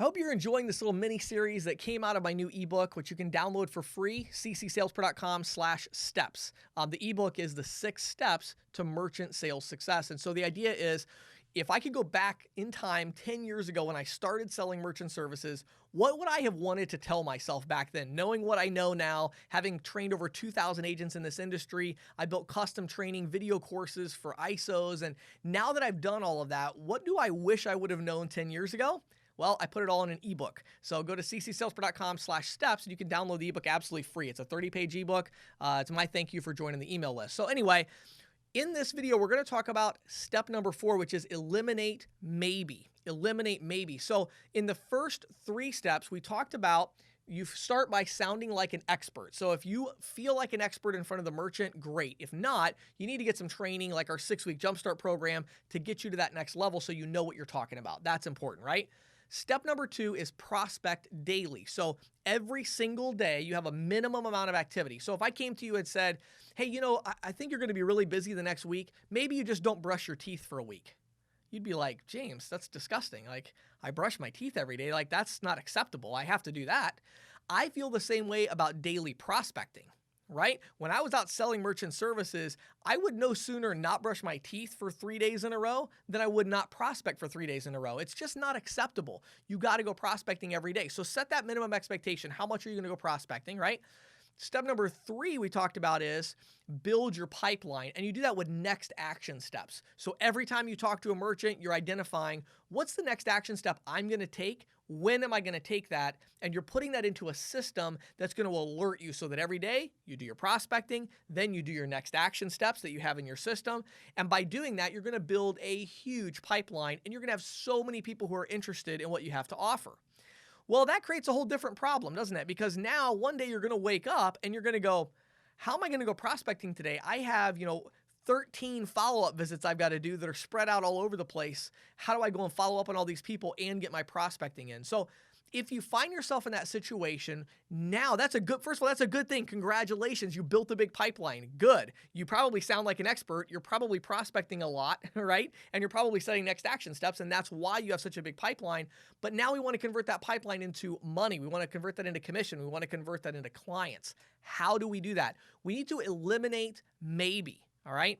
I hope you're enjoying this little mini series that came out of my new ebook, which you can download for free, CCSalesPro.com/steps. The ebook is the 6 steps to merchant sales success. And so the idea is, if I could go back in time 10 years ago when I started selling merchant services, what would I have wanted to tell myself back then? Knowing what I know now, having trained over 2,000 agents in this industry, I built custom training video courses for ISOs. And now that I've done all of that, what do I wish I would have known 10 years ago? Well, I put it all in an ebook. So go to CCSalesPro.com/steps and you can download the ebook absolutely free. It's a 30-page ebook. It's my thank you for joining the email list. So anyway, in this video, we're going to talk about step number 4, which is eliminate maybe. Eliminate maybe. So in the first 3 steps, we talked about you start by sounding like an expert. So if you feel like an expert in front of the merchant, great. If not, you need to get some training like our 6-week Jumpstart program to get you to that next level so you know what you're talking about. That's important, right? Step number 2 is prospect daily. So every single day you have a minimum amount of activity. So if I came to you and said, hey, I think you're going to be really busy the next week. Maybe you just don't brush your teeth for a week. You'd be like, James, that's disgusting. Like, I brush my teeth every day. Like, that's not acceptable. I have to do that. I feel the same way about daily prospecting. Right? When I was out selling merchant services, I would no sooner not brush my teeth for 3 days in a row than I would not prospect for 3 days in a row. It's just not acceptable. You got to go prospecting every day. So set that minimum expectation. How much are you going to go prospecting, right? Step number 3 we talked about is build your pipeline, and you do that with next action steps. So every time you talk to a merchant, you're identifying what's the next action step I'm going to take, when am I going to take that, and you're putting that into a system that's going to alert you so that every day you do your prospecting, then you do your next action steps that you have in your system, and by doing that, you're going to build a huge pipeline, and you're going to have so many people who are interested in what you have to offer. Well, that creates a whole different problem, doesn't it? Because now one day you're going to wake up and you're going to go, how am I going to go prospecting today? I have, 13 follow-up visits I've got to do that are spread out all over the place. How do I go and follow up on all these people and get my prospecting in? So if you find yourself in that situation, now first of all, that's a good thing. Congratulations, you built a big pipeline. Good. You probably sound like an expert. You're probably prospecting a lot, right? And you're probably setting next action steps, and that's why you have such a big pipeline. But now we want to convert that pipeline into money. We want to convert that into commission. We want to convert that into clients. How do we do that? We need to eliminate maybe, all right?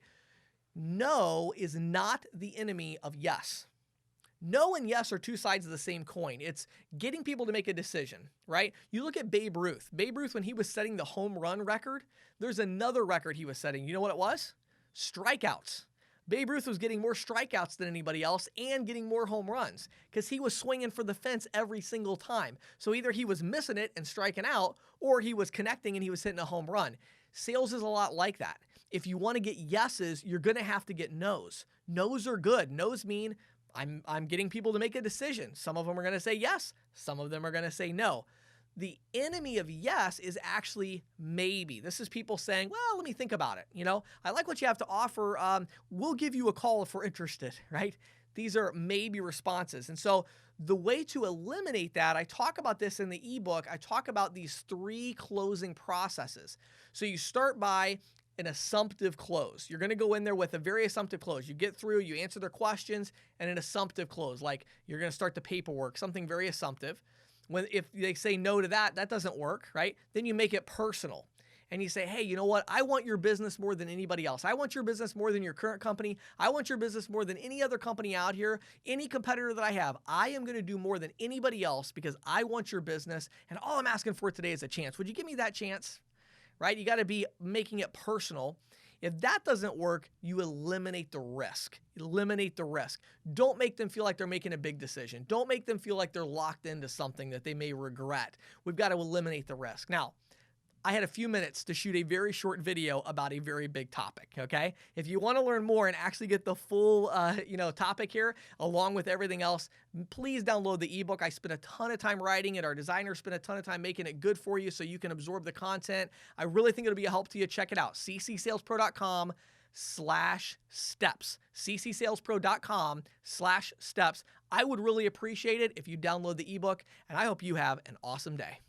No is not the enemy of yes. No and yes are 2 sides of the same coin. It's getting people to make a decision, right? You look at Babe Ruth. Babe Ruth, when he was setting the home run record, there's another record he was setting. You know what it was? Strikeouts. Babe Ruth was getting more strikeouts than anybody else and getting more home runs because he was swinging for the fence every single time. So either he was missing it and striking out, or he was connecting and he was hitting a home run. Sales is a lot like that. If you want to get yeses, you're going to have to get nos. Nos are good. Nos mean I'm getting people to make a decision. Some of them are going to say yes. Some of them are going to say no. The enemy of yes is actually maybe. This is people saying, well, let me think about it. I like what you have to offer. We'll give you a call if we're interested, right? These are maybe responses. And so the way to eliminate that, I talk about this in the ebook. I talk about these 3 closing processes. So you start by an assumptive close. You're going to go in there with a very assumptive close. You get through, you answer their questions, and an assumptive close. Like you're going to start the paperwork, something very assumptive. If they say no to that, that doesn't work, right? Then you make it personal. And you say, hey, you know what? I want your business more than anybody else. I want your business more than your current company. I want your business more than any other company out here, any competitor that I have. I am going to do more than anybody else because I want your business. And all I'm asking for today is a chance. Would you give me that chance? Right? You got to be making it personal. If that doesn't work, you eliminate the risk. Eliminate the risk. Don't make them feel like they're making a big decision. Don't make them feel like they're locked into something that they may regret. We've got to eliminate the risk. Now, I had a few minutes to shoot a very short video about a very big topic, okay? If you want to learn more and actually get the full, topic here, along with everything else, please download the ebook. I spent a ton of time writing it. Our designers spent a ton of time making it good for you so you can absorb the content. I really think it'll be a help to you. Check it out, CCSalesPro.com/steps. CCSalesPro.com/steps. I would really appreciate it if you download the ebook, and I hope you have an awesome day.